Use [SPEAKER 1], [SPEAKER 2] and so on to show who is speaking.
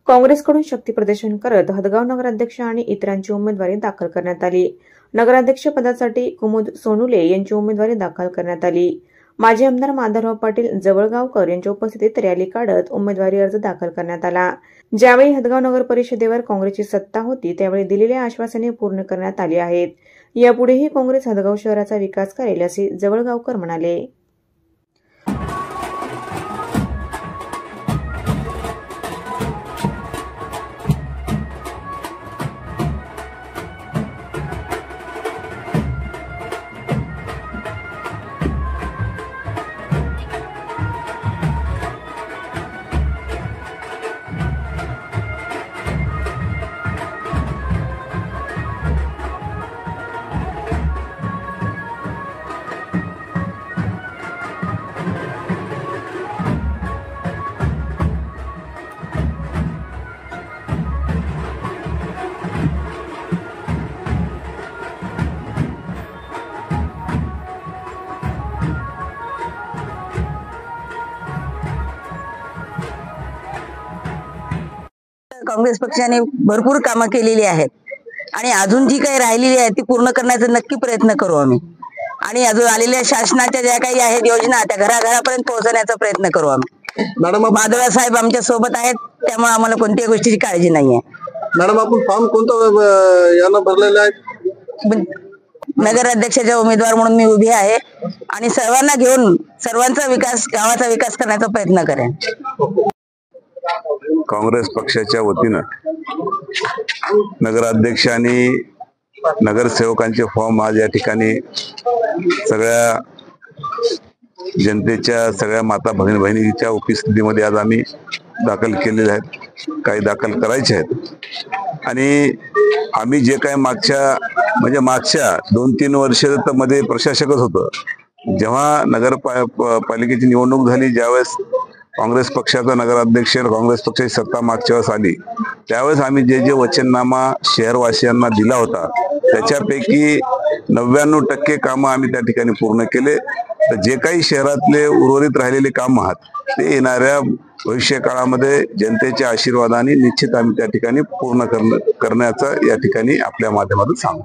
[SPEAKER 1] काँग्रेसकडून शक्ती प्रदर्शन करत हदगाव नगराध्यक्ष आणि इतरांची उमेदवारी दाखल करण्यात आली। नगराध्यक्ष पदासाठी कुमुद सोनुले यांची उमेदवारी दाखल करण्यात आली। माजी आमदार माधवराव पाटील जवळगावकर यांच्या उपस्थितीत रॅली काढत उमेदवारी अर्ज दाखल करण्यात आला। ज्यावेळी हदगाव नगर परिषदेवर काँग्रेसची सत्ता होती त्यावेळी दिलेल्या आश्वासने पूर्ण करण्यात आली आहेत। यापुढेही काँग्रेस हदगाव शहराचा विकास करेल असे जवळगावकर म्हणाले।
[SPEAKER 2] काँग्रेस पक्षाने भरपूर कामं केलेली आहेत आणि अजून जी काही राहिलेली आहे ती पूर्ण करण्याचा नक्की प्रयत्न करू आम्ही। आणि अजून आलेल्या शासनाच्या ज्या काही आहेत योजना त्या घराघरापर्यंत पोहोचवण्याचा प्रयत्न करू आम्ही। मॅडम माधवराव साहेब आमच्या सोबत आहेत त्यामुळे आम्हाला कोणत्याही गोष्टीची काळजी नाहीये।
[SPEAKER 3] मॅडम आपण फॉर्म कोणता याला भरलेला आहे?
[SPEAKER 2] नगराध्यक्षाच्या उमेदवार म्हणून मी उभी आहे आणि सर्वांना घेऊन सर्वांचा विकास गावाचा विकास करण्याचा प्रयत्न करेन।
[SPEAKER 4] काँग्रेस पक्षाच्या वतीनं नगराध्यक्ष आणि नगरसेवकांचे फॉर्म आज या ठिकाणी सगळ्या जनतेच्या सगळ्या माता बहिणीच्या उपस्थितीमध्ये आज आम्ही दाखल केलेले आहेत। काही दाखल करायचे आहेत आणि आम्ही जे काही मागच्या 2-3 वर्ष मध्ये प्रशासकच होतो। जेव्हा नगरपालिकेची निवडणूक झाली ज्यावेळेस काँग्रेस पक्षाचा नगराध्यक्ष काँग्रेस पक्षाची सत्ता मागच्या वेळेस आली त्यावेळेस आम्ही जे वचननामा शहरवासियांना दिला होता त्याच्यापैकी 99% कामं आम्ही त्या ठिकाणी पूर्ण केले। तर जे काही शहरातले उर्वरित राहिलेले काम आहेत ते येणाऱ्या भविष्य काळामध्ये जनतेच्या आशीर्वादाने निश्चित आम्ही त्या ठिकाणी पूर्ण करण्याचा या ठिकाणी आपल्या माध्यमातून सांगू।